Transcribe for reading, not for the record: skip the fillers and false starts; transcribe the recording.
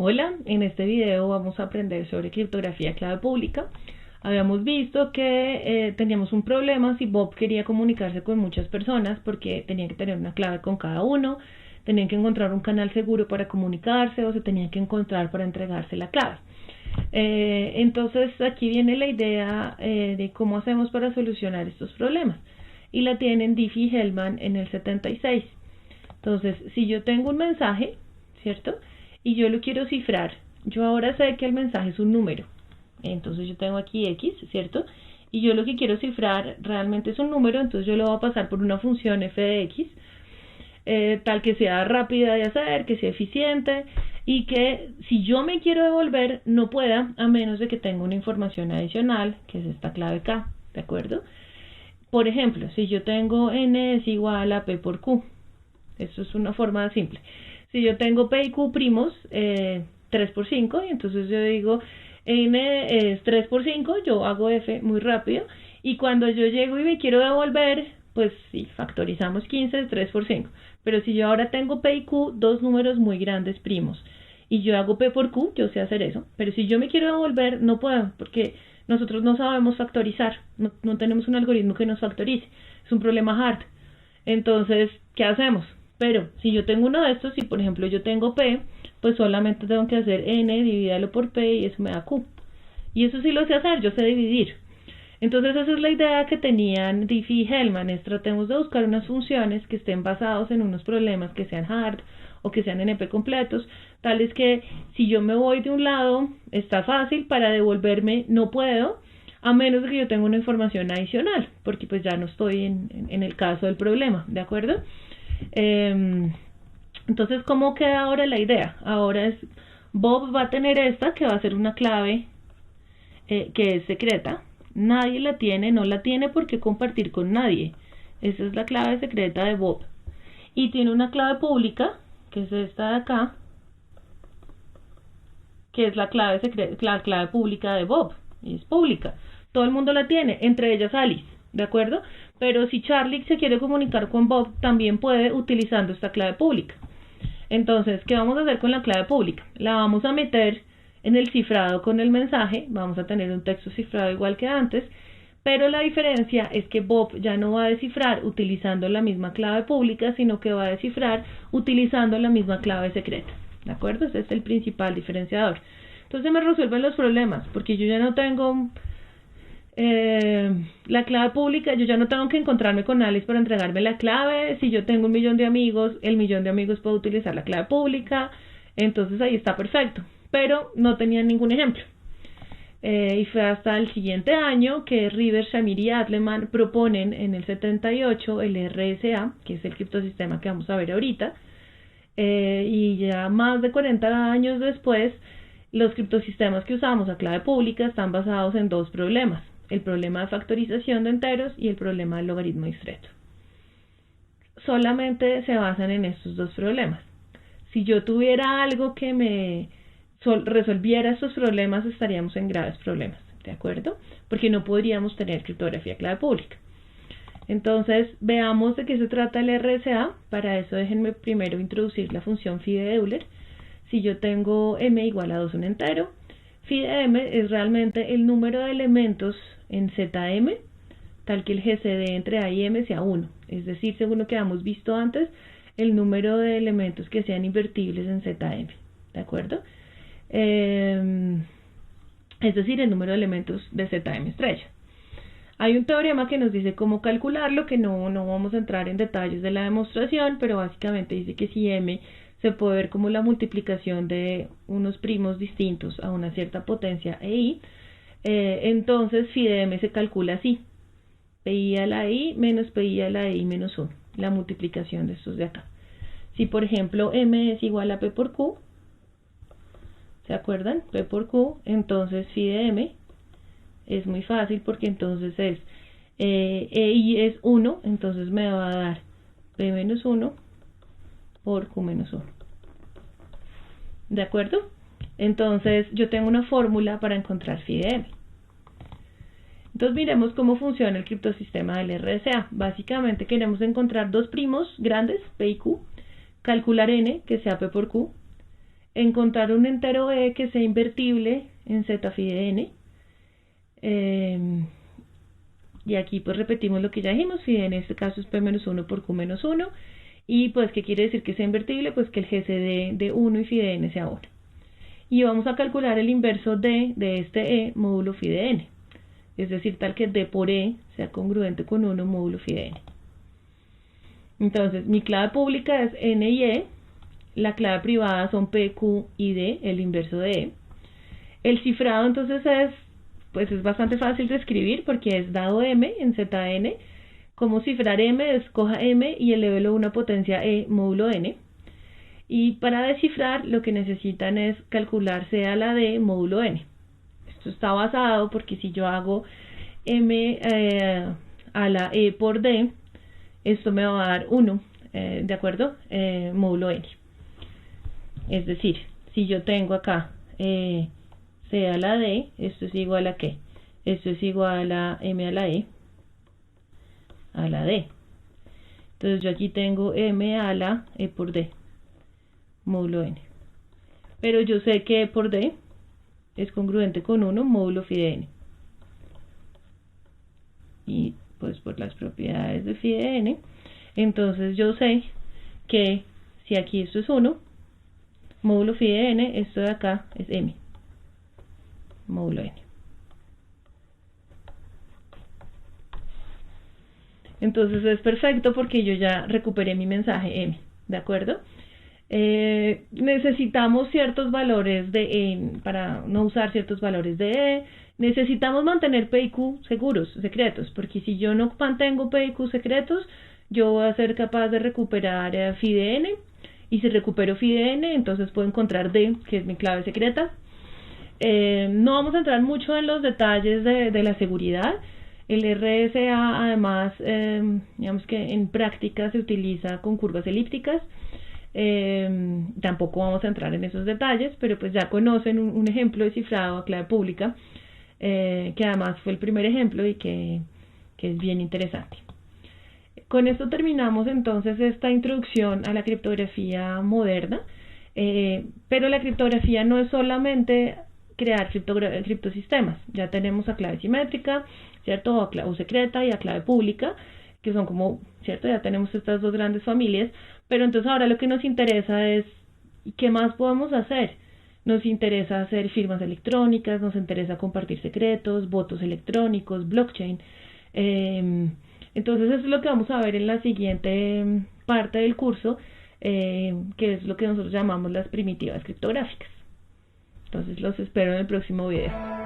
Hola, en este video vamos a aprender sobre criptografía clave pública. Habíamos visto que teníamos un problema si Bob quería comunicarse con muchas personas porque tenían que tener una clave con cada uno, tenían que encontrar un canal seguro para comunicarse o se tenían que encontrar para entregarse la clave. Entonces aquí viene la idea de cómo hacemos para solucionar estos problemas. Y la tienen Diffie y Hellman en el 76. Entonces, si yo tengo un mensaje, ¿cierto? Y yo lo quiero cifrar, yo ahora sé que el mensaje es un número. Entonces yo tengo aquí X, ¿cierto? Y yo lo que quiero cifrar realmente es un número, entonces yo lo voy a pasar por una función f de X, tal que sea rápida de hacer, que sea eficiente, y que si yo me quiero devolver, no pueda, a menos de que tenga una información adicional, que es esta clave K, ¿de acuerdo? Por ejemplo, si yo tengo n es igual a p por q, eso es una forma simple. Si yo tengo p y q primos, 3 por 5, y entonces yo digo n es 3 por 5, yo hago f muy rápido, y cuando yo llego y me quiero devolver, pues sí, factorizamos 15, es 3 por 5. Pero si yo ahora tengo p y q, dos números muy grandes primos, y yo hago p por q, yo sé hacer eso, pero si yo me quiero devolver, no puedo, porque nosotros no sabemos factorizar, no tenemos un algoritmo que nos factorice, es un problema hard. Entonces, ¿qué hacemos? Pero si yo tengo uno de estos, si por ejemplo yo tengo p, pues solamente tengo que hacer n, dividirlo por p y eso me da q. Y eso sí lo sé hacer, yo sé dividir. Entonces esa es la idea que tenían Diffie y Hellman, es tratemos de buscar unas funciones que estén basados en unos problemas que sean hard o que sean NP completos, tales que si yo me voy de un lado, está fácil, para devolverme no puedo, a menos de que yo tenga una información adicional, porque pues ya no estoy en el caso del problema, ¿de acuerdo? Entonces, ¿cómo queda ahora la idea? Ahora es, Bob va a tener esta, que va a ser una clave que es secreta. Nadie la tiene, no la tiene por qué compartir con nadie. Esa es la clave secreta de Bob. Y tiene una clave pública, que es esta de acá, que es la clave secreta, la clave pública de Bob. Y es pública. Todo el mundo la tiene, entre ellas Alice, ¿de acuerdo? Pero si Charlie se quiere comunicar con Bob, también puede utilizando esta clave pública. Entonces, ¿qué vamos a hacer con la clave pública? La vamos a meter en el cifrado con el mensaje, vamos a tener un texto cifrado igual que antes, pero la diferencia es que Bob ya no va a descifrar utilizando la misma clave pública, sino que va a descifrar utilizando la misma clave secreta, ¿de acuerdo? Ese es el principal diferenciador. Entonces me resuelven los problemas, porque yo ya no tengo la clave pública, yo ya no tengo que encontrarme con Alice para entregarme la clave. Si yo tengo 1.000.000 de amigos, el 1.000.000 de amigos puede utilizar la clave pública, entonces ahí está perfecto, pero no tenía ningún ejemplo. Y fue hasta el siguiente año que Rivers, Shamir y Adleman proponen en el 78 el RSA, que es el criptosistema que vamos a ver ahorita, y ya más de 40 años después, los criptosistemas que usamos a clave pública están basados en dos problemas: el problema de factorización de enteros y el problema del logaritmo discreto. Solamente se basan en estos dos problemas. Si yo tuviera algo que me resolviera estos problemas, estaríamos en graves problemas, ¿de acuerdo? Porque no podríamos tener criptografía clave pública. Entonces, veamos de qué se trata el RSA. Para eso déjenme primero introducir la función phi de Euler. Si yo tengo m igual a 2 un entero, phi de m es realmente el número de elementos en Zm, tal que el GCD entre A y M sea 1. Es decir, según lo que hemos visto antes, el número de elementos que sean invertibles en Zm, ¿de acuerdo? Es decir, el número de elementos de Zm estrella. Hay un teorema que nos dice cómo calcularlo, que no vamos a entrar en detalles de la demostración, pero básicamente dice que si m se puede ver como la multiplicación de unos primos distintos a una cierta potencia EI, entonces phi de m se calcula así: pi a la i menos pi a la i menos 1, la multiplicación de estos de acá. Si por ejemplo m es igual a p por q, ¿se acuerdan? P por q, entonces phi de m es muy fácil, porque entonces es EI es 1, entonces me va a dar p menos 1 por q menos 1. ¿De acuerdo? Entonces yo tengo una fórmula para encontrar phi de m. Entonces miremos cómo funciona el criptosistema del RSA. Básicamente queremos encontrar dos primos grandes, p y q, calcular n, que sea p por q, encontrar un entero E que sea invertible en Z phi de n. Y aquí pues repetimos lo que ya dijimos, phi de n en este caso es P menos 1 por Q menos 1. Y pues, ¿qué quiere decir que sea invertible? Pues que el GCD de 1 y phi de n sea 1. Y vamos a calcular el inverso de este E módulo phi de n. Es decir, tal que D por E sea congruente con 1 módulo phi de n. Entonces, mi clave pública es N y E. La clave privada son P, Q y D, el inverso de E. El cifrado entonces es bastante fácil de escribir porque es dado M en Zn. Como cifrar M, escoja M y elévelo a una potencia E módulo n. Y para descifrar lo que necesitan es calcular C a la D módulo n. Esto está basado porque si yo hago M a la E por D, esto me va a dar 1, ¿de acuerdo? Módulo n. Es decir, si yo tengo acá C a la D, esto es igual a ¿qué? Esto es igual a M a la E a la D. Entonces yo aquí tengo M a la E por D, módulo n. Pero yo sé que E por D es congruente con 1 módulo phi de n. Y pues por las propiedades de phi de n, entonces yo sé que si aquí esto es 1, módulo phi de n, esto de acá es m, módulo n. Entonces es perfecto porque yo ya recuperé mi mensaje m, ¿de acuerdo? Necesitamos ciertos valores de E para no usar ciertos valores de E. Necesitamos mantener P y Q seguros, secretos, porque si yo no mantengo P y Q secretos, yo voy a ser capaz de recuperar phi de n, y si recupero phi de n, entonces puedo encontrar D, que es mi clave secreta. No vamos a entrar mucho en los detalles de la seguridad. El RSA además, digamos que en práctica se utiliza con curvas elípticas. Tampoco vamos a entrar en esos detalles, pero pues ya conocen un ejemplo de cifrado a clave pública, que además fue el primer ejemplo y que es bien interesante. Con esto terminamos entonces esta introducción a la criptografía moderna, pero la criptografía no es solamente crear criptosistemas. Ya tenemos a clave simétrica, ¿cierto? A clave secreta y a clave pública, que son como, ¿cierto? Ya tenemos estas dos grandes familias, pero entonces ahora lo que nos interesa es ¿qué más podemos hacer? Nos interesa hacer firmas electrónicas, nos interesa compartir secretos, votos electrónicos, blockchain. Entonces eso es lo que vamos a ver en la siguiente parte del curso, que es lo que nosotros llamamos las primitivas criptográficas. Entonces los espero en el próximo video.